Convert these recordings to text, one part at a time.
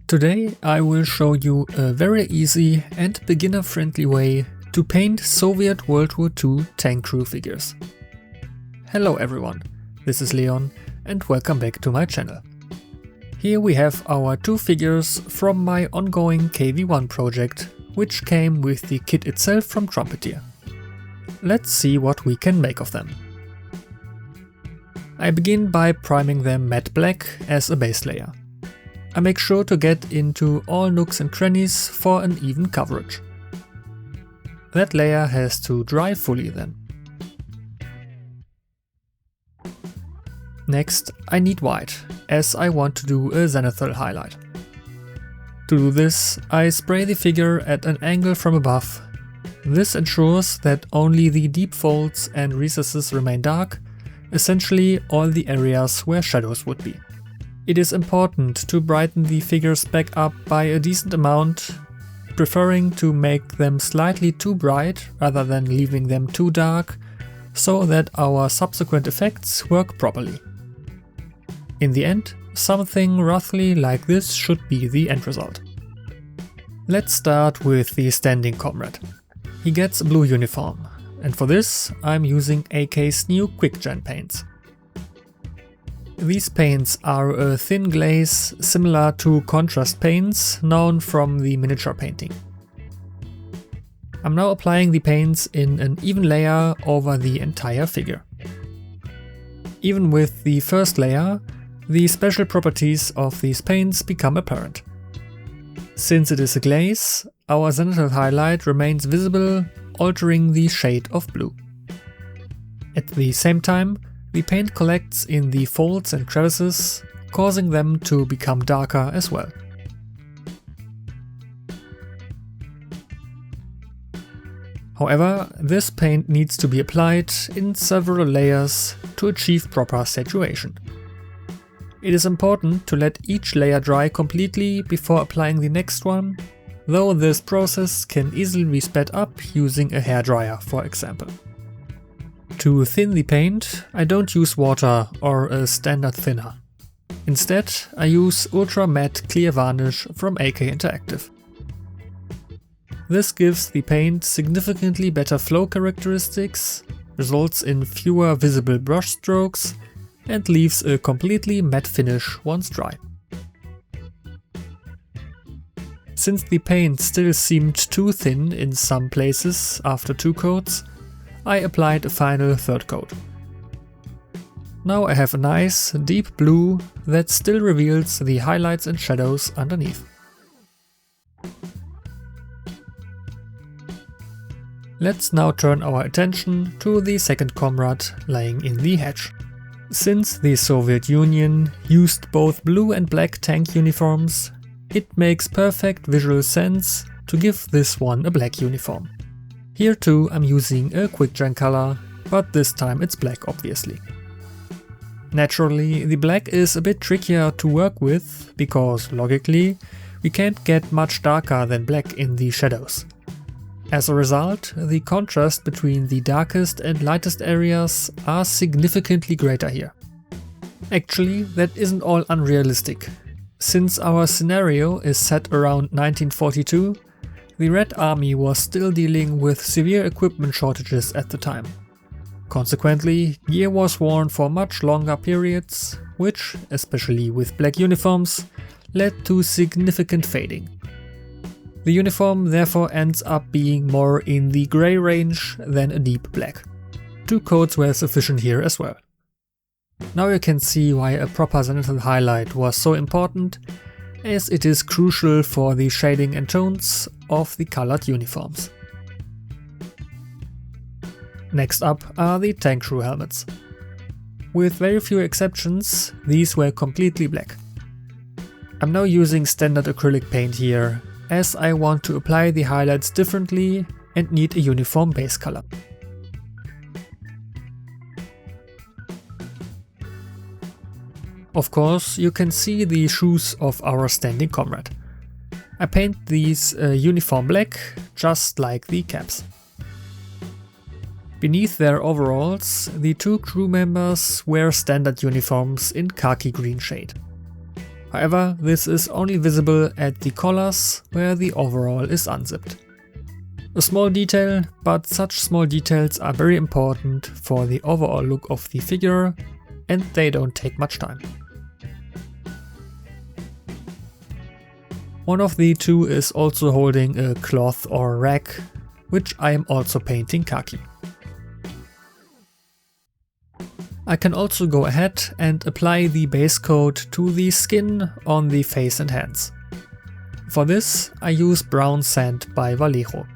Today I will show you a very easy and beginner-friendly way to paint Soviet World War II tank crew figures. Hello everyone, this is Leon and welcome back to my channel. Here we have our two figures from my ongoing KV1 project, which came with the kit itself from Trumpeteer. Let's see what we can make of them. I begin by priming them matte black as a base layer. I make sure to get into all nooks and crannies for an even coverage. That layer has to dry fully then. Next, I need white, as I want to do a zenithal highlight. To do this, I spray the figure at an angle from above. This ensures that only the deep folds and recesses remain dark, essentially all the areas where shadows would be. It is important to brighten the figures back up by a decent amount, preferring to make them slightly too bright rather than leaving them too dark, so that our subsequent effects work properly. In the end, something roughly like this should be the end result. Let's start with the standing comrade. He gets a blue uniform, and for this I'm using AK's new QuickGen paints. These paints are a thin glaze similar to contrast paints known from the miniature painting. I'm now applying the paints in an even layer over the entire figure. Even with the first layer, the special properties of these paints become apparent. Since it is a glaze, our zenithal highlight remains visible, altering the shade of blue. At the same time, the paint collects in the folds and crevices, causing them to become darker as well. However, this paint needs to be applied in several layers to achieve proper saturation. It is important to let each layer dry completely before applying the next one, though this process can easily be sped up using a hairdryer, for example. To thin the paint, I don't use water or a standard thinner. Instead, I use ultra matte clear varnish from AK Interactive. This gives the paint significantly better flow characteristics, results in fewer visible brush strokes, and leaves a completely matte finish once dry. Since the paint still seemed too thin in some places after 2 coats, I applied a final 3rd coat. Now I have a nice, deep blue that still reveals the highlights and shadows underneath. Let's now turn our attention to the second comrade lying in the hedge. Since the Soviet Union used both blue and black tank uniforms, it makes perfect visual sense to give this one a black uniform. Here too I'm using a QuickGen color, but this time it's black obviously. Naturally, the black is a bit trickier to work with, because logically we can't get much darker than black in the shadows. As a result, the contrast between the darkest and lightest areas are significantly greater here. Actually, that isn't all unrealistic. Since our scenario is set around 1942, the Red Army was still dealing with severe equipment shortages at the time. Consequently, gear was worn for much longer periods, which, especially with black uniforms, led to significant fading. The uniform therefore ends up being more in the grey range than a deep black. 2 coats were sufficient here as well. Now you can see why a proper zenithal highlight was so important, as it is crucial for the shading and tones of the colored uniforms. Next up are the tank crew helmets. With very few exceptions, these were completely black. I'm now using standard acrylic paint here, as I want to apply the highlights differently and need a uniform base color. Of course, you can see the shoes of our standing comrade. I paint these uniform black, just like the caps. Beneath their overalls, the 2 crew members wear standard uniforms in khaki green shade. However, this is only visible at the collars where the overall is unzipped. A small detail, but such small details are very important for the overall look of the figure, and they don't take much time. One of the two is also holding a cloth or rag, which I am also painting khaki. I can also go ahead and apply the base coat to the skin on the face and hands. For this, I use brown sand by Vallejo.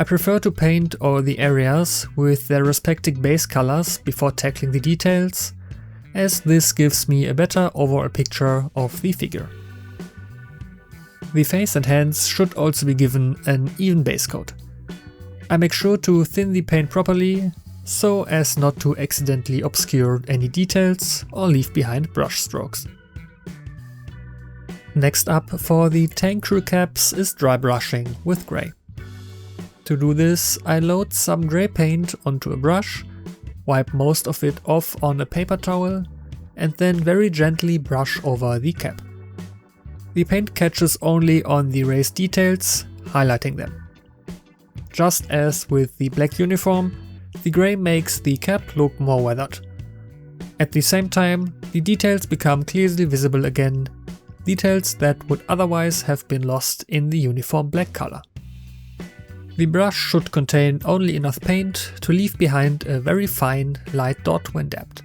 I prefer to paint all the areas with their respective base colors before tackling the details, as this gives me a better overall picture of the figure. The face and hands should also be given an even base coat. I make sure to thin the paint properly, so as not to accidentally obscure any details or leave behind brush strokes. Next up for the tank crew caps is dry brushing with grey. To do this, I load some grey paint onto a brush, wipe most of it off on a paper towel, and then very gently brush over the cap. The paint catches only on the raised details, highlighting them. Just as with the black uniform, the grey makes the cap look more weathered. At the same time, the details become clearly visible again, details that would otherwise have been lost in the uniform black color. The brush should contain only enough paint to leave behind a very fine, light dot when dabbed.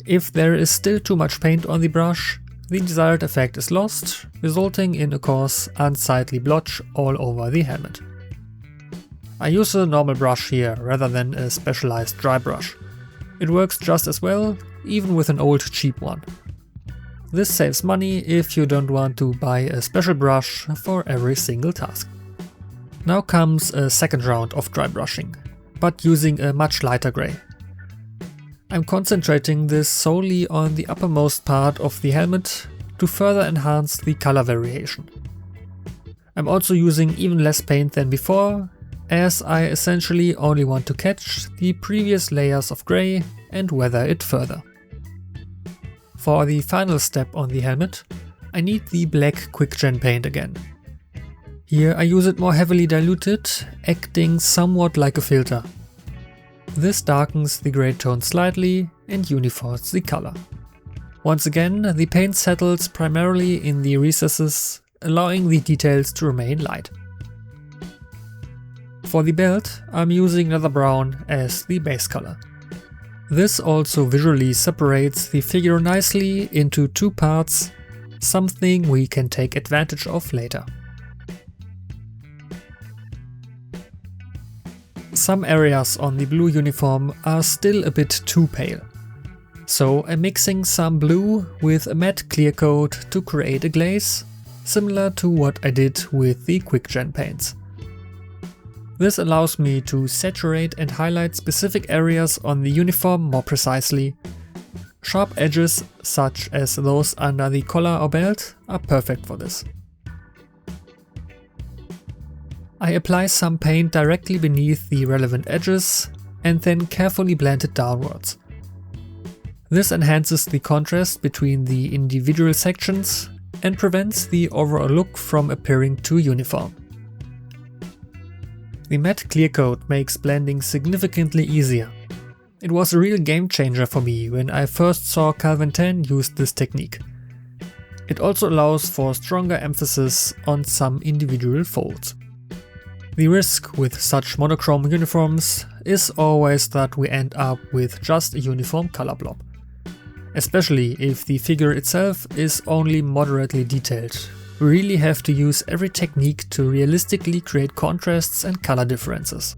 If there is still too much paint on the brush, the desired effect is lost, resulting in a coarse, unsightly blotch all over the helmet. I use a normal brush here rather than a specialized dry brush. It works just as well, even with an old cheap one. This saves money if you don't want to buy a special brush for every single task. Now comes a second round of dry brushing, but using a much lighter grey. I'm concentrating this solely on the uppermost part of the helmet to further enhance the color variation. I'm also using even less paint than before, as I essentially only want to catch the previous layers of grey and weather it further. For the final step on the helmet, I need the black quickgen paint again. Here I use it more heavily diluted, acting somewhat like a filter. This darkens the grey tone slightly and uniforms the color. Once again, the paint settles primarily in the recesses, allowing the details to remain light. For the belt, I'm using leather brown as the base color. This also visually separates the figure nicely into two parts, something we can take advantage of later. Some areas on the blue uniform are still a bit too pale, so I'm mixing some blue with a matte clear coat to create a glaze, similar to what I did with the quickgen paints. This allows me to saturate and highlight specific areas on the uniform more precisely. Sharp edges, such as those under the collar or belt, are perfect for this. I apply some paint directly beneath the relevant edges and then carefully blend it downwards. This enhances the contrast between the individual sections and prevents the overall look from appearing too uniform. The matte clear coat makes blending significantly easier. It was a real game changer for me when I first saw Calvin Tan use this technique. It also allows for stronger emphasis on some individual folds. The risk with such monochrome uniforms is always that we end up with just a uniform color blob, especially if the figure itself is only moderately detailed. We really have to use every technique to realistically create contrasts and color differences.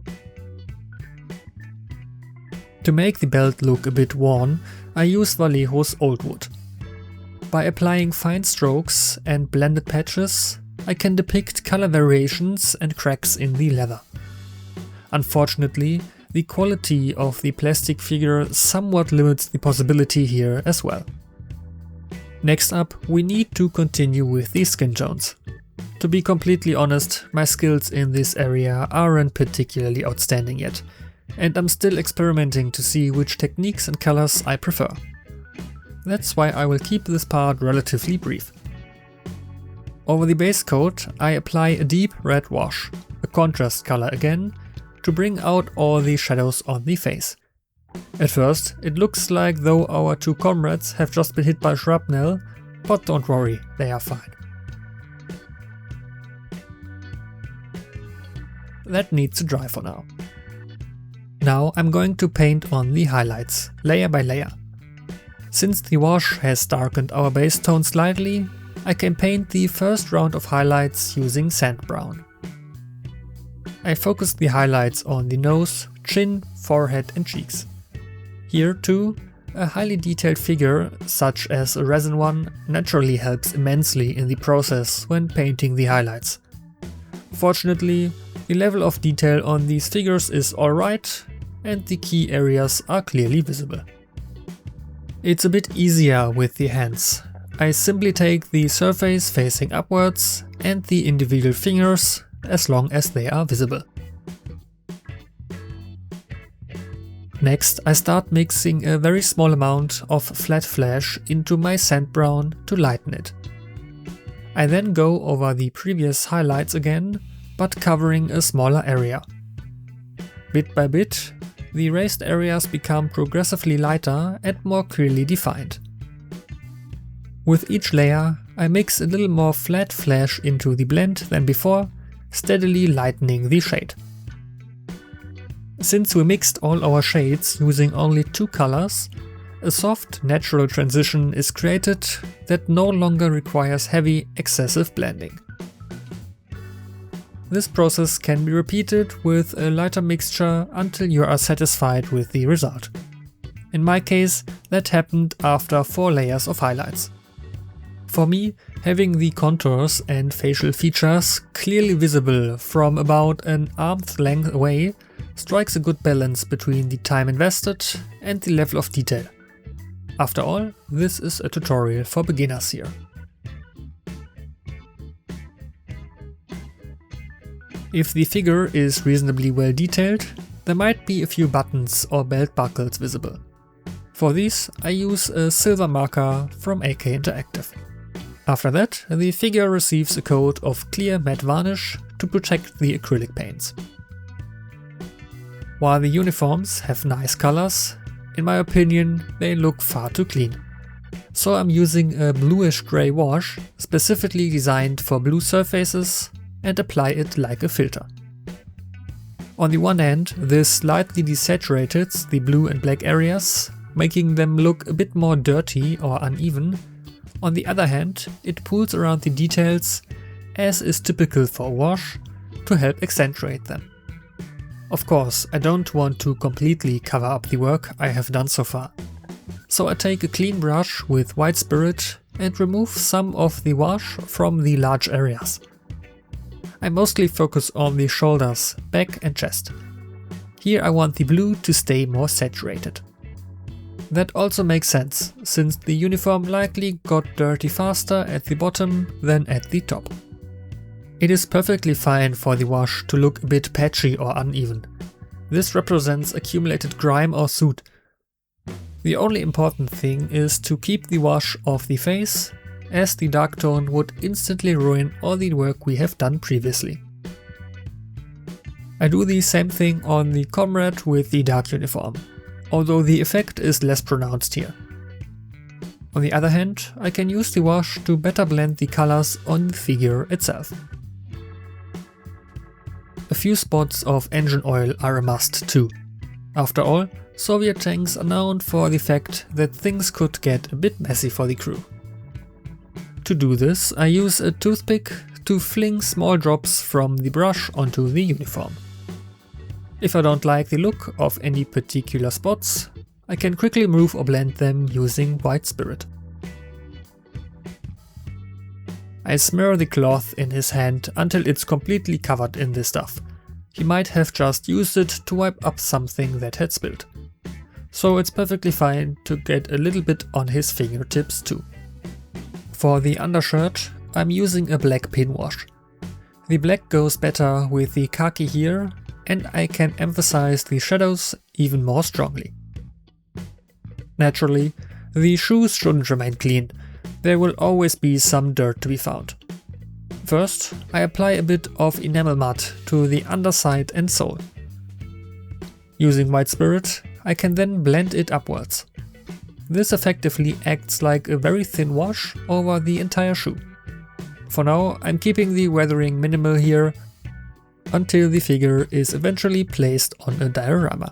To make the belt look a bit worn, I use Vallejo's Old Wood. By applying fine strokes and blended patches, I can depict color variations and cracks in the leather. Unfortunately, the quality of the plastic figure somewhat limits the possibility here as well. Next up, we need to continue with the skin tones. To be completely honest, my skills in this area aren't particularly outstanding yet, and I'm still experimenting to see which techniques and colors I prefer. that's why I will keep this part relatively brief. Over the base coat I apply a deep red wash, a contrast color again, to bring out all the shadows on the face. At first it looks like though our two comrades have just been hit by shrapnel, but don't worry, they are fine. That needs to dry for now. Now I'm going to paint on the highlights, layer by layer. Since the wash has darkened our base tone slightly, I can paint the first round of highlights using sand brown. I focused the highlights on the nose, chin, forehead and cheeks. Here too, a highly detailed figure, such as a resin one, naturally helps immensely in the process when painting the highlights. Fortunately, the level of detail on these figures is alright and the key areas are clearly visible. It's a bit easier with the hands. I simply take the surface facing upwards and the individual fingers as long as they are visible. Next I start mixing a very small amount of flat flash into my sand brown to lighten it. I then go over the previous highlights again, but covering a smaller area. Bit by bit, the erased areas become progressively lighter and more clearly defined. With each layer, I mix a little more flat flash into the blend than before, steadily lightening the shade. Since we mixed all our shades using only two colors, a soft, natural transition is created that no longer requires heavy, excessive blending. This process can be repeated with a lighter mixture until you are satisfied with the result. In my case, that happened after 4 layers of highlights. For me, having the contours and facial features clearly visible from about an arm's length away strikes a good balance between the time invested and the level of detail. After all, this is a tutorial for beginners here. If the figure is reasonably well detailed, there might be a few buttons or belt buckles visible. For these I use a silver marker from AK Interactive. After that, the figure receives a coat of clear matte varnish to protect the acrylic paints. While the uniforms have nice colors, in my opinion they look far too clean. So I'm using a bluish grey wash specifically designed for blue surfaces and apply it like a filter. On the one hand, this slightly desaturates the blue and black areas, making them look a bit more dirty or uneven. On the other hand, it pulls around the details, as is typical for a wash, to help accentuate them. Of course, I don't want to completely cover up the work I have done so far. So I take a clean brush with white spirit and remove some of the wash from the large areas. I mostly focus on the shoulders, back and chest. Here I want the blue to stay more saturated. That also makes sense, since the uniform likely got dirty faster at the bottom than at the top. It is perfectly fine for the wash to look a bit patchy or uneven. This represents accumulated grime or soot. The only important thing is to keep the wash off the face, as the dark tone would instantly ruin all the work we have done previously. I do the same thing on the comrade with the dark uniform, although the effect is less pronounced here. On the other hand, I can use the wash to better blend the colors on the figure itself. A few spots of engine oil are a must too. After all, Soviet tanks are known for the fact that things could get a bit messy for the crew. To do this, I use a toothpick to fling small drops from the brush onto the uniform. If I don't like the look of any particular spots, I can quickly move or blend them using white spirit. I smear the cloth in his hand until it's completely covered in this stuff. He might have just used it to wipe up something that had spilled. So it's perfectly fine to get a little bit on his fingertips too. For the undershirt, I'm using a black pin wash. The black goes better with the khaki here, and I can emphasize the shadows even more strongly. Naturally, The shoes shouldn't remain clean, there will always be some dirt to be found. First, I apply a bit of enamel mud to the underside and sole. Using white spirit, I can then blend it upwards. This effectively acts like a very thin wash over the entire shoe. For now, I'm keeping the weathering minimal here until the figure is eventually placed on a diorama.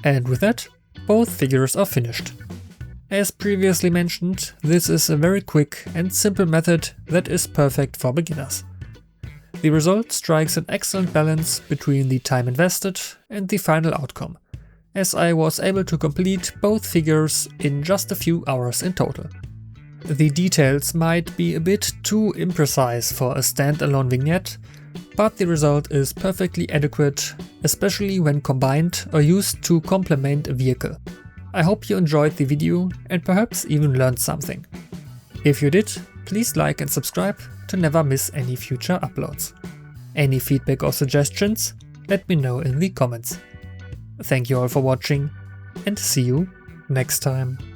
And with that, both figures are finished. As previously mentioned, this is a very quick and simple method that is perfect for beginners. The result strikes an excellent balance between the time invested and the final outcome, as I was able to complete both figures in just a few hours in total. The details might be a bit too imprecise for a standalone vignette, but the result is perfectly adequate, especially when combined or used to complement a vehicle. I hope you enjoyed the video and perhaps even learned something. If you did, please like and subscribe to never miss any future uploads. Any feedback or suggestions, let me know in the comments. Thank you all for watching and see you next time.